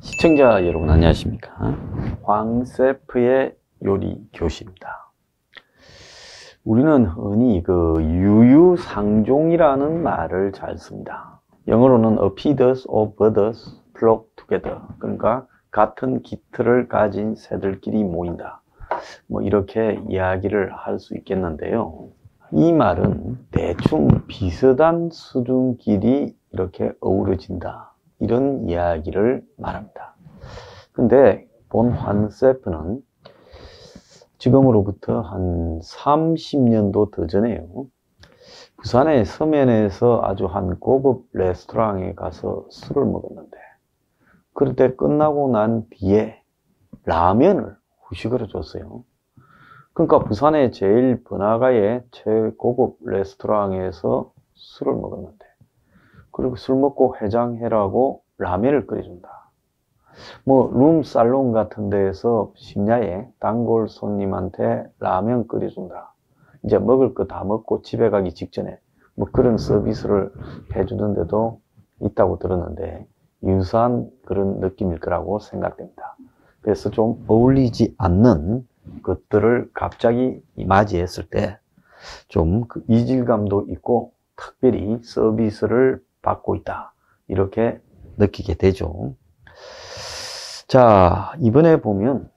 시청자 여러분 안녕하십니까? 황셰프의 요리 교실입니다. 우리는 흔히 유유상종이라는 말을 잘 씁니다. 영어로는 A feed of birds flock together. 그러니까 같은 깃털을 가진 새들끼리 모인다. 이렇게 이야기를 할 수 있겠는데요. 이 말은 대충 비슷한 수준끼리 이렇게 어우러진다. 이런 이야기를 말합니다. 근데 본 황셰프는 지금으로부터 한 30년도 더 전에요. 부산의 서면에서 아주 한 고급 레스토랑에 가서 술을 먹었는데, 그럴 때 끝나고 난 뒤에 라면을 후식으로 줬어요. 그러니까 부산의 제일 번화가의 최고급 레스토랑에서 술을 먹었는데, 그리고 술 먹고 해장해라고 라면을 끓여준다. 룸살롱 같은 데에서 심야에 단골 손님한테 라면 끓여준다. 이제 먹을 거 다 먹고 집에 가기 직전에 그런 서비스를 해주는 데도 있다고 들었는데, 유사한 그런 느낌일 거라고 생각됩니다. 그래서 좀 어울리지 않는 것들을 갑자기 맞이했을 때 좀 이질감도 있고 특별히 서비스를 받고 있다, 이렇게 느끼게 되죠. 자, 이번에 보면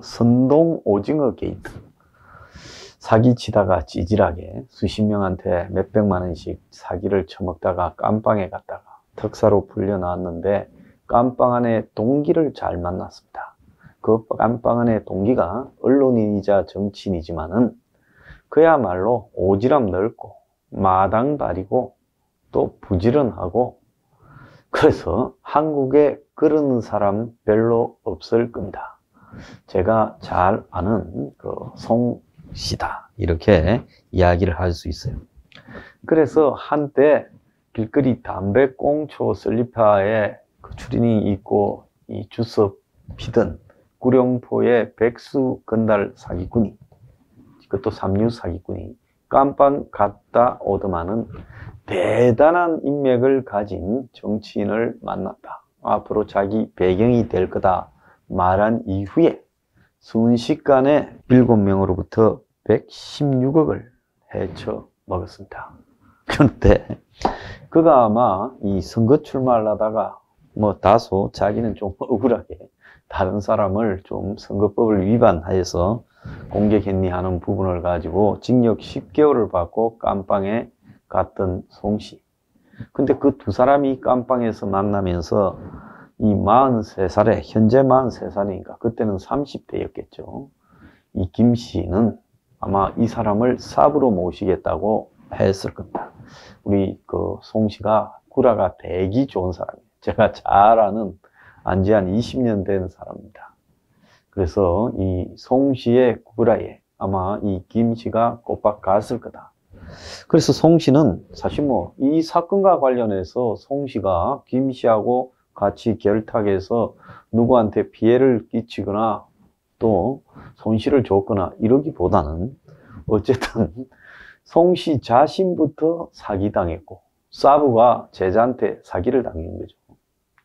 선동 오징어 게이트, 사기치다가 찌질하게 수십 명한테 몇백만 원씩 사기를 쳐먹다가 깜빵에 갔다가 특사로 풀려나왔는데, 깜빵 안에 동기를 잘 만났습니다. 그 깜빵 안에 동기가 언론인이자 정치인이지만은 그야말로 오지랖 넓고 마당발이고 또 부지런하고, 그래서 한국에 그런 사람 별로 없을 겁니다. 제가 잘 아는 송씨다, 이렇게 이야기를 할 수 있어요. 그래서 한때 길거리 담배꽁초 슬리퍼에 추리닝 입고 이 주석 피던 구룡포의 백수 건달 사기꾼이, 그것도 삼류 사기꾼이 깜빵 갔다 오더만은 대단한 인맥을 가진 정치인을 만났다. 앞으로 자기 배경이 될 거다 말한 이후에 순식간에 7명으로부터 116억을 헤쳐 먹었습니다. 그런데 그가 아마 이 선거 출마를 하다가 다소 자기는 좀 억울하게 다른 사람을 좀 선거법을 위반하여서 공격했니 하는 부분을 가지고 징역 10개월을 받고 깜빵에 갔던 송씨. 근데 그 두 사람이 깜빵에서 만나면서 이 43살에, 현재 43살이니까 그때는 30대였겠죠. 이 김씨는 아마 이 사람을 사부로 모시겠다고 했을 겁니다. 우리 송씨가 구라가 되게 좋은 사람이에요. 제가 잘 아는 안지 한 20년 된 사람입니다. 그래서 이 송씨의 구라에 아마 이 김씨가 꼬박 갔을 거다. 그래서 송씨는 사실 이 사건과 관련해서 송씨가 김씨하고 같이 결탁해서 누구한테 피해를 끼치거나 또 손실을 줬거나 이러기보다는 어쨌든 송씨 자신부터 사기당했고 사부가 제자한테 사기를 당한 거죠.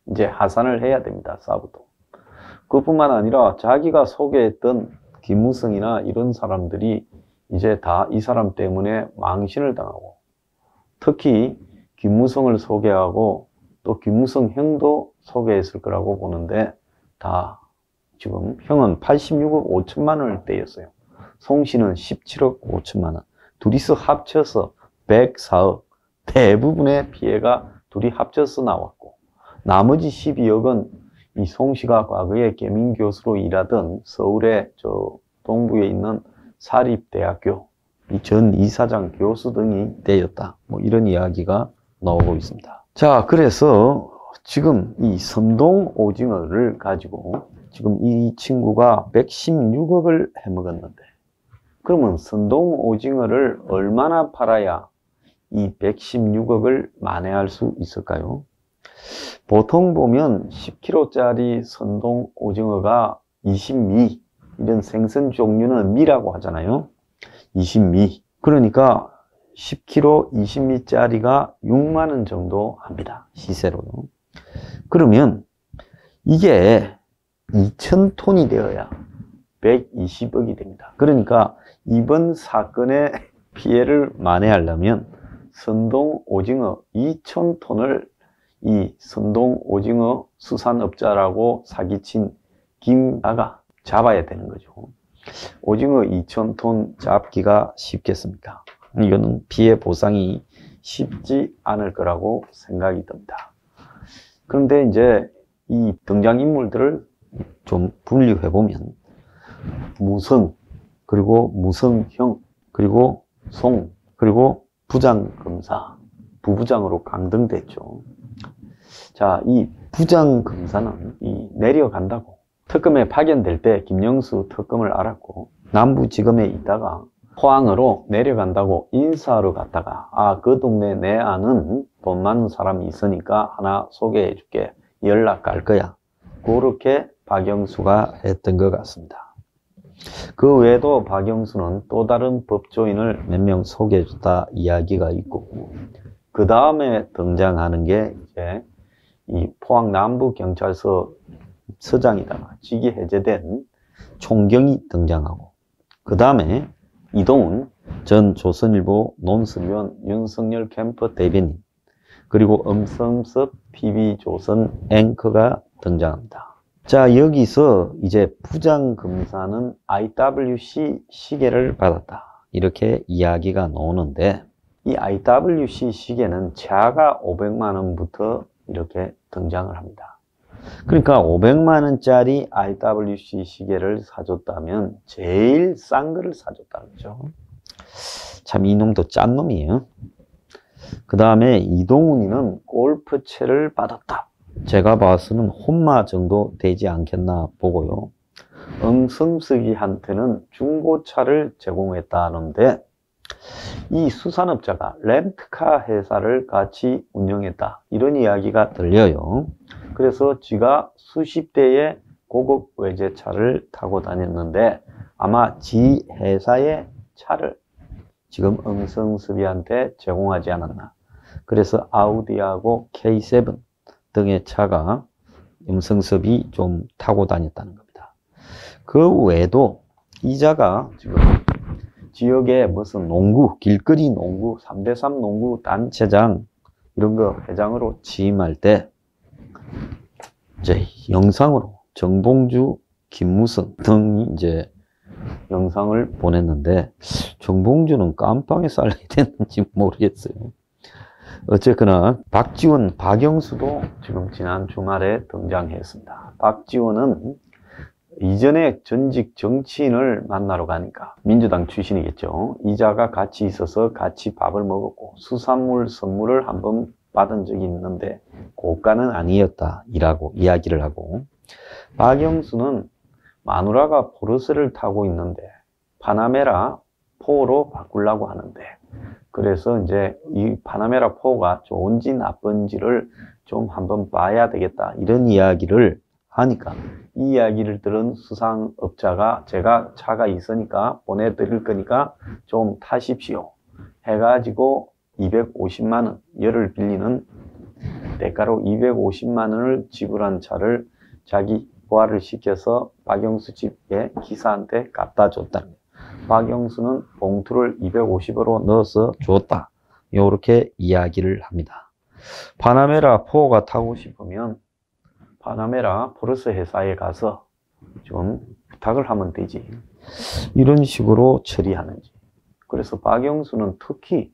이제 하산을 해야 됩니다, 사부도. 그뿐만 아니라 자기가 소개했던 김무성이나 이런 사람들이 이제 다 이 사람 때문에 망신을 당하고, 특히 김무성을 소개하고 또 김무성 형도 소개했을 거라고 보는데, 다 지금 형은 86억 5천만 원을 떼였어요. 송씨는 17억 5천만 원. 둘이서 합쳐서 104억. 대부분의 피해가 둘이 합쳐서 나왔고, 나머지 12억은 이 송씨가 과거에 계민교수로 일하던 서울의 동부에 있는 사립대학교 이 전 이사장 교수 등이 떼였다. 이런 이야기가 나오고 있습니다. 자, 그래서 지금 이 선동 오징어를 가지고 지금 이 친구가 116억을 해먹었는데, 그러면 선동 오징어를 얼마나 팔아야 이 116억을 만회할 수 있을까요? 보통 보면 10kg짜리 선동 오징어가 20미, 이런 생선 종류는 미라고 하잖아요. 20미. 그러니까 10kg 20미짜리가 6만 원 정도 합니다, 시세로요. 그러면 이게 2,000톤이 되어야 120억이 됩니다. 그러니까 이번 사건의 피해를 만회하려면 선동 오징어 2,000톤을 이 선동 오징어 수산업자라고 사기친 김아가 잡아야 되는 거죠. 오징어 2,000톤 잡기가 쉽겠습니까? 이거는 피해 보상이 쉽지 않을 거라고 생각이 듭니다. 그런데 이제 이 등장인물들을 좀 분류해 보면 무성, 그리고 무성형, 그리고 송, 그리고 부장검사, 부부장으로 강등됐죠. 자, 이 부장검사는 내려간다고 특검에 파견될 때 김영수 특검을 알았고 남부지검에 있다가 포항으로 내려간다고 인사하러 갔다가 그 동네 내 아는 돈 많은 사람이 있으니까 하나 소개해 줄게, 연락 갈 거야, 그렇게 박영수가 했던 것 같습니다. 그 외에도 박영수는 또 다른 법조인을 몇 명 소개해 줬다 이야기가 있고, 그 다음에 등장하는 게 이제 이 포항 남부경찰서 서장이다가 직위 해제된 총경이 등장하고, 그 다음에 이동훈 전 조선일보 논설위원 윤석열 캠프 대변인, 그리고 엄성섭 TV조선 앵커가 등장합니다. 자, 여기서 이제 부장검사는 IWC 시계를 받았다, 이렇게 이야기가 나오는데, 이 IWC 시계는 자가 500만 원부터 이렇게 등장을 합니다. 그러니까 500만 원짜리 IWC 시계를 사줬다면 제일 싼 거를 사줬다는 거죠. 참 이놈도 짠 놈이에요. 그 다음에 이동훈이는 골프채를 받았다. 제가 봐서는 혼마 정도 되지 않겠나 보고요. 엄성석이한테는 중고차를 제공했다는데, 이 수산업자가 렌트카 회사를 같이 운영했다, 이런 이야기가 들려요. 그래서 지가 수십 대의 고급 외제차를 타고 다녔는데 아마 지 회사의 차를 지금 엄성섭이한테 제공하지 않았나. 그래서 아우디하고 K7 등의 차가 엄성섭이 좀 타고 다녔다는 겁니다. 그 외에도 이자가 지금 지역에 무슨 농구, 길거리 농구, 3대3 농구 단체장 이런 거 회장으로 취임할 때 이제 영상으로 정봉주, 김무성 등이 이제 영상을 보냈는데, 정봉주는 깜빵에 살려야 됐는지 모르겠어요. 어쨌거나 박지원, 박영수도 지금 지난 주말에 등장했습니다. 박지원은 이전에 전직 정치인을 만나러 가니까, 민주당 출신이겠죠, 이자가 같이 있어서 같이 밥을 먹었고 수산물 선물을 한번 받은 적이 있는데 고가는 아니었다 이라고 이야기를 하고, 박영수는 마누라가 포르쉐를 타고 있는데 파나메라 4로 바꾸려고 하는데, 그래서 이제 이 파나메라 4가 좋은지 나쁜지를 좀 한번 봐야 되겠다, 이런 이야기를 하니까, 이 이야기를 들은 수상업자가 제가 차가 있으니까 보내드릴 거니까 좀 타십시오 해가지고 250만 원, 열을 빌리는 대가로 250만 원을 지불한 차를 자기 부하를 시켜서 박영수 집에 기사한테 갖다 줬다는 거예요. 박영수는 봉투를 250으로 넣어서 줬다, 이렇게 이야기를 합니다. 파나메라 4가 타고 싶으면 파나메라 포르쉐 회사에 가서 좀 부탁을 하면 되지, 이런 식으로 처리하는지. 그래서 박영수는 특히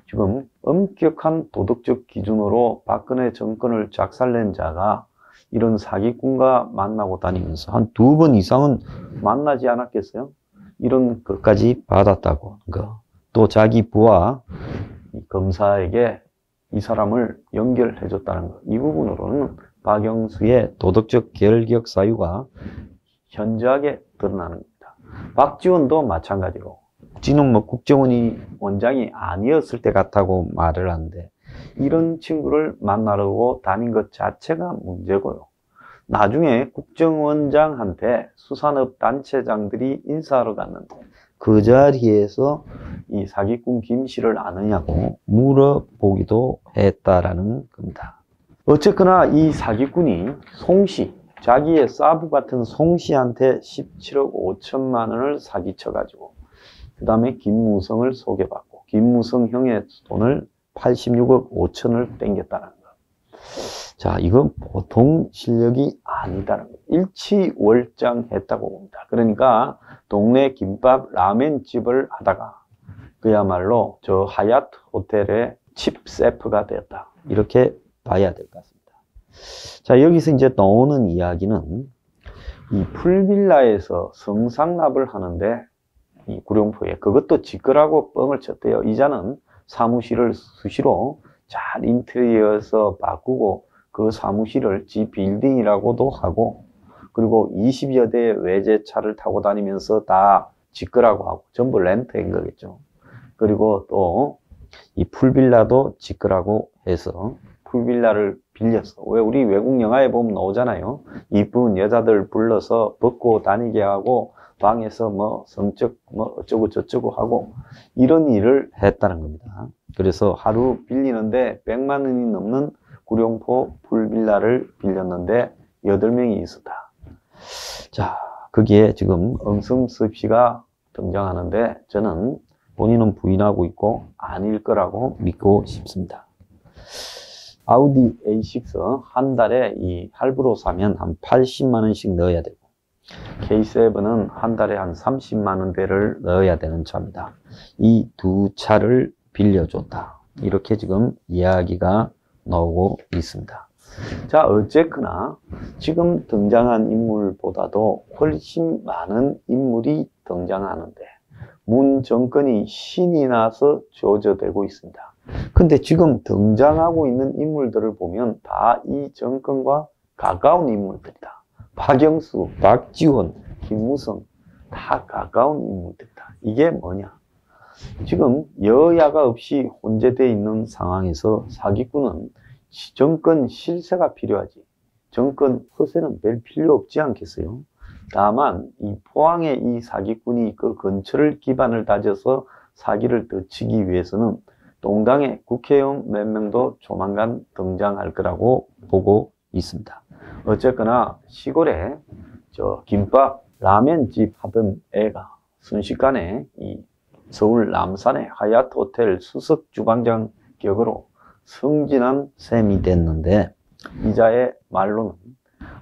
지금 엄격한 도덕적 기준으로 박근혜 정권을 작살낸 자가 이런 사기꾼과 만나고 다니면서 한 2번 이상은 만나지 않았겠어요? 이런 것까지 받았다고 하는 거. 또 자기 부하 검사에게 이 사람을 연결해 줬다는 거. 이 부분으로는 박영수의 도덕적 결격 사유가 현저하게 드러나는 겁니다. 박지원도 마찬가지로, 지는 뭐 국정원이 원장이 아니었을 때 같다고 말을 하는데, 이런 친구를 만나려고 다닌 것 자체가 문제고요. 나중에 국정원장한테 수산업 단체장들이 인사하러 갔는데 그 자리에서 이 사기꾼 김 씨를 아느냐고 물어보기도 했다라는 겁니다. 어쨌거나 이 사기꾼이 송씨, 자기의 사부 같은 송씨한테 17억 5천만 원을 사기쳐가지고 그 다음에 김무성을 소개받고 김무성 형의 돈을 86억 5천을 땡겼다는 거. 자, 이건 보통 실력이 아니다는 거. 일치월장했다고 봅니다. 그러니까 동네 김밥 라멘집을 하다가 그야말로 저 하얏트 호텔의 칩 세프가 됐다. 이렇게 봐야 될 것 같습니다. 자, 여기서 이제 나오는 이야기는 이 풀빌라에서 성상납을 하는데 이 구룡포에 그것도 지끄라고 뻥을 쳤대요. 이자는 사무실을 수시로 잘 인테리어에서 바꾸고 그 사무실을 지 빌딩이라고도 하고 그리고 20여 대의 외제차를 타고 다니면서 다 지끄라고 하고 전부 렌트인 거겠죠. 그리고 또 이 풀빌라도 지끄라고 해서 풀빌라를 빌렸어. 왜 우리 외국 영화에 보면 나오잖아요. 이쁜 여자들 불러서 벗고 다니게 하고 방에서 뭐 성적 뭐 어쩌고 저쩌고 하고 이런 일을 했다는 겁니다. 그래서 하루 빌리는데 100만 원이 넘는 구룡포 풀빌라를 빌렸는데 8명이 있었다. 자, 거기에 지금 엄성섭 씨가 등장하는데 저는 본인은 부인하고 있고 아닐 거라고 믿고 싶습니다. 아우디 A6 한 달에 이 할부로 사면 한 80만 원씩 넣어야 되고 K7은 한 달에 한 30만 원대를 넣어야 되는 차입니다. 이 두 차를 빌려줬다. 이렇게 지금 이야기가 나오고 있습니다. 자, 어쨌거나 지금 등장한 인물보다도 훨씬 많은 인물이 등장하는데 문 정권이 신이 나서 조져되고 있습니다. 근데 지금 등장하고 있는 인물들을 보면 다 이 정권과 가까운 인물들이다. 박영수, 박지원, 김무성 다 가까운 인물들이다. 이게 뭐냐? 지금 여야가 없이 혼재되어 있는 상황에서 사기꾼은 정권 실세가 필요하지. 정권 허세는 별 필요 없지 않겠어요? 다만 이 포항의 이 사기꾼이 그 근처를 기반을 다져서 사기를 더 치기 위해서는 동당의 국회의원 몇 명도 조만간 등장할 거라고 보고 있습니다. 어쨌거나 시골에 저 김밥 라면집 하던 애가 순식간에 이 서울 남산의 하얏트 호텔 수석 주방장 격으로 승진한 셈이 됐는데 이자의 말로는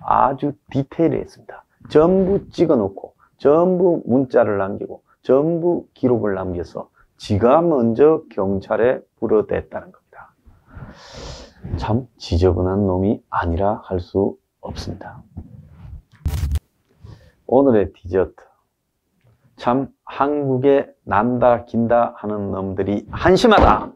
아주 디테일했습니다. 전부 찍어놓고 전부 문자를 남기고 전부 기록을 남겨서 지가 먼저 경찰에 불어댔다는 겁니다. 참 지저분한 놈이 아니라 할 수 없습니다. 오늘의 디저트. 참 한국에 난다 긴다 하는 놈들이 한심하다.